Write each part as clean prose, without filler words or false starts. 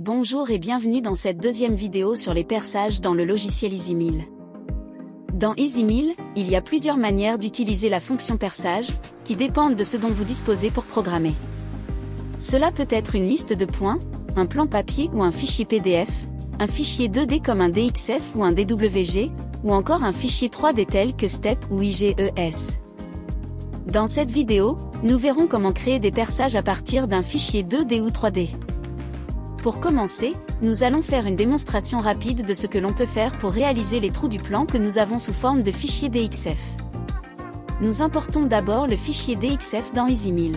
Bonjour et bienvenue dans cette deuxième vidéo sur les perçages dans le logiciel EasyMill. Dans EasyMill, il y a plusieurs manières d'utiliser la fonction perçage, qui dépendent de ce dont vous disposez pour programmer. Cela peut être une liste de points, un plan papier ou un fichier PDF, un fichier 2D comme un DXF ou un DWG, ou encore un fichier 3D tel que STEP ou IGES. Dans cette vidéo, nous verrons comment créer des perçages à partir d'un fichier 2D ou 3D. Pour commencer, nous allons faire une démonstration rapide de ce que l'on peut faire pour réaliser les trous du plan que nous avons sous forme de fichier DXF. Nous importons d'abord le fichier DXF dans EasyMill.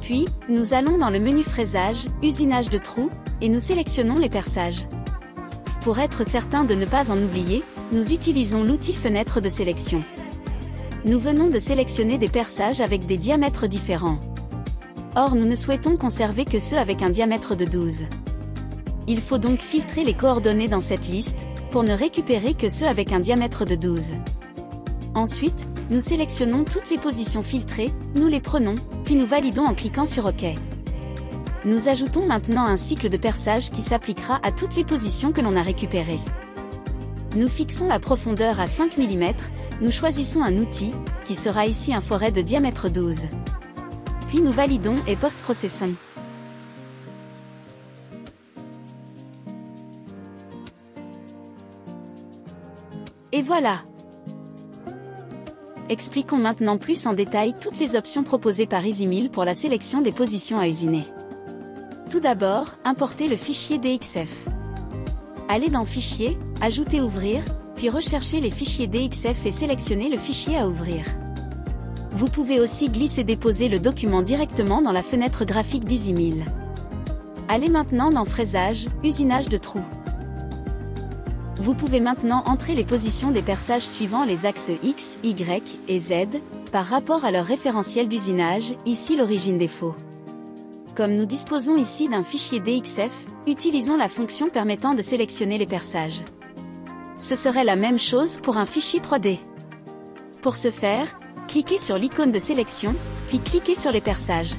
Puis, nous allons dans le menu fraisage, usinage de trous, et nous sélectionnons les perçages. Pour être certain de ne pas en oublier, nous utilisons l'outil fenêtre de sélection. Nous venons de sélectionner des perçages avec des diamètres différents. Or nous ne souhaitons conserver que ceux avec un diamètre de 12. Il faut donc filtrer les coordonnées dans cette liste, pour ne récupérer que ceux avec un diamètre de 12. Ensuite, nous sélectionnons toutes les positions filtrées, nous les prenons, puis nous validons en cliquant sur OK. Nous ajoutons maintenant un cycle de perçage qui s'appliquera à toutes les positions que l'on a récupérées. Nous fixons la profondeur à 5 mm, nous choisissons un outil, qui sera ici un forêt de diamètre 12. Puis nous validons et post-processons. Et voilà! Expliquons maintenant plus en détail toutes les options proposées par EasyMill pour la sélection des positions à usiner. Tout d'abord, importez le fichier DXF. Allez dans Fichier, Ajouter ouvrir, puis recherchez les fichiers DXF et sélectionnez le fichier à ouvrir. Vous pouvez aussi glisser-déposer le document directement dans la fenêtre graphique d'EasyMill. Allez maintenant dans Fraisage, usinage de trous. Vous pouvez maintenant entrer les positions des perçages suivant les axes X, Y et Z, par rapport à leur référentiel d'usinage, ici l'origine des faux. Comme nous disposons ici d'un fichier DXF, utilisons la fonction permettant de sélectionner les perçages. Ce serait la même chose pour un fichier 3D. Pour ce faire, cliquez sur l'icône de sélection, puis cliquez sur les perçages.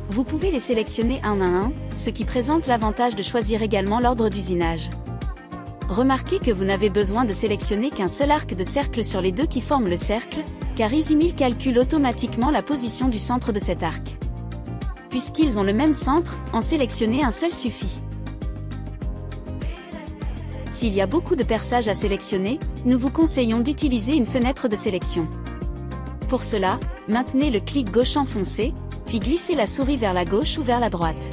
Vous pouvez les sélectionner un à un, ce qui présente l'avantage de choisir également l'ordre d'usinage. Remarquez que vous n'avez besoin de sélectionner qu'un seul arc de cercle sur les deux qui forment le cercle, car EasyMill calcule automatiquement la position du centre de cet arc. Puisqu'ils ont le même centre, en sélectionner un seul suffit. S'il y a beaucoup de perçages à sélectionner, nous vous conseillons d'utiliser une fenêtre de sélection. Pour cela, maintenez le clic gauche enfoncé, puis glissez la souris vers la gauche ou vers la droite.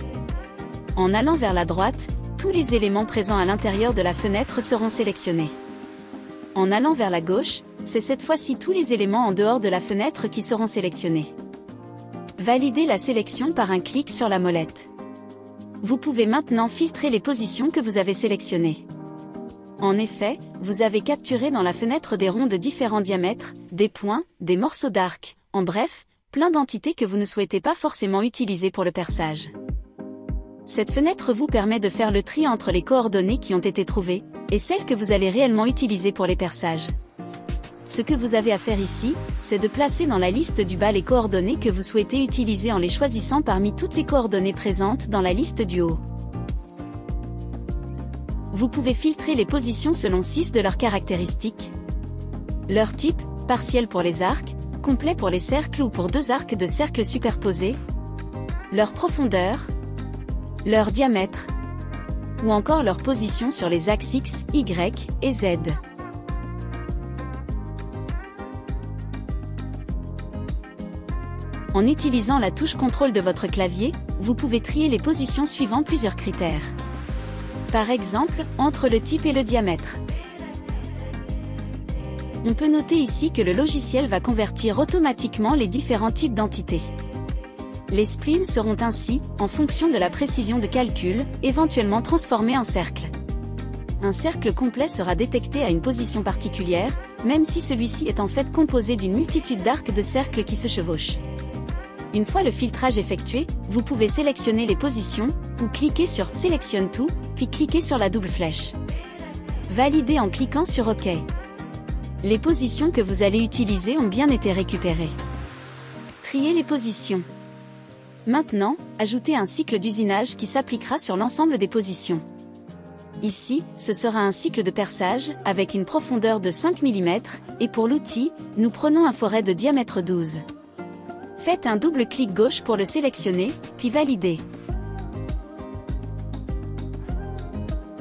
En allant vers la droite, tous les éléments présents à l'intérieur de la fenêtre seront sélectionnés. En allant vers la gauche, c'est cette fois-ci tous les éléments en dehors de la fenêtre qui seront sélectionnés. Validez la sélection par un clic sur la molette. Vous pouvez maintenant filtrer les positions que vous avez sélectionnées. En effet, vous avez capturé dans la fenêtre des ronds de différents diamètres, des points, des morceaux d'arc, en bref, plein d'entités que vous ne souhaitez pas forcément utiliser pour le perçage. Cette fenêtre vous permet de faire le tri entre les coordonnées qui ont été trouvées, et celles que vous allez réellement utiliser pour les perçages. Ce que vous avez à faire ici, c'est de placer dans la liste du bas les coordonnées que vous souhaitez utiliser en les choisissant parmi toutes les coordonnées présentes dans la liste du haut. Vous pouvez filtrer les positions selon 6 de leurs caractéristiques. Leur type, partiel pour les arcs, complet pour les cercles ou pour deux arcs de cercles superposés. Leur profondeur. Leur diamètre. Ou encore leur position sur les axes X, Y et Z. En utilisant la touche contrôle de votre clavier, vous pouvez trier les positions suivant plusieurs critères. Par exemple, entre le type et le diamètre. On peut noter ici que le logiciel va convertir automatiquement les différents types d'entités. Les splines seront ainsi, en fonction de la précision de calcul, éventuellement transformés en cercles. Un cercle complet sera détecté à une position particulière, même si celui-ci est en fait composé d'une multitude d'arcs de cercles qui se chevauchent. Une fois le filtrage effectué, vous pouvez sélectionner les positions, ou cliquer sur « Sélectionne tout », puis cliquer sur la double flèche. Validez en cliquant sur OK. Les positions que vous allez utiliser ont bien été récupérées. Trier les positions. Maintenant, ajoutez un cycle d'usinage qui s'appliquera sur l'ensemble des positions. Ici, ce sera un cycle de perçage, avec une profondeur de 5 mm, et pour l'outil, nous prenons un forêt de diamètre 12. Faites un double clic gauche pour le sélectionner, puis validez.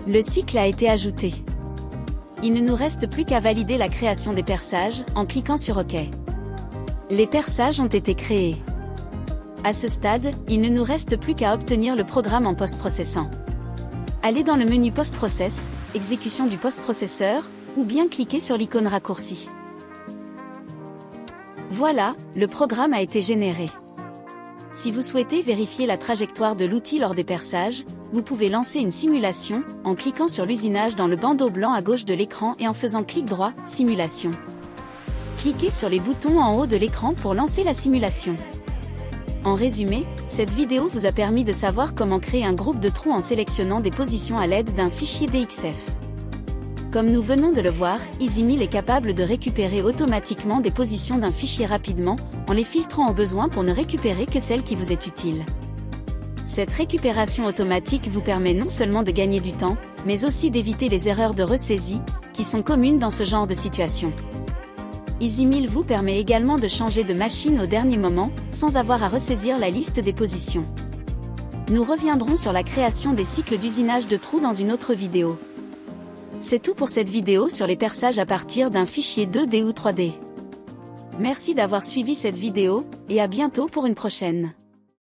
Le cycle a été ajouté. Il ne nous reste plus qu'à valider la création des perçages, en cliquant sur OK. Les perçages ont été créés. À ce stade, il ne nous reste plus qu'à obtenir le programme en post-processant. Allez dans le menu Post-Process, exécution du post-processeur, ou bien cliquez sur l'icône raccourci. Voilà, le programme a été généré. Si vous souhaitez vérifier la trajectoire de l'outil lors des perçages, vous pouvez lancer une simulation, en cliquant sur l'usinage dans le bandeau blanc à gauche de l'écran et en faisant clic droit, Simulation. Cliquez sur les boutons en haut de l'écran pour lancer la simulation. En résumé, cette vidéo vous a permis de savoir comment créer un groupe de trous en sélectionnant des positions à l'aide d'un fichier DXF. Comme nous venons de le voir, EasyMill est capable de récupérer automatiquement des positions d'un fichier rapidement, en les filtrant au besoin pour ne récupérer que celle qui vous est utile. Cette récupération automatique vous permet non seulement de gagner du temps, mais aussi d'éviter les erreurs de ressaisie, qui sont communes dans ce genre de situation. EasyMill vous permet également de changer de machine au dernier moment, sans avoir à ressaisir la liste des positions. Nous reviendrons sur la création des cycles d'usinage de trous dans une autre vidéo. C'est tout pour cette vidéo sur les perçages à partir d'un fichier 2D ou 3D. Merci d'avoir suivi cette vidéo, et à bientôt pour une prochaine.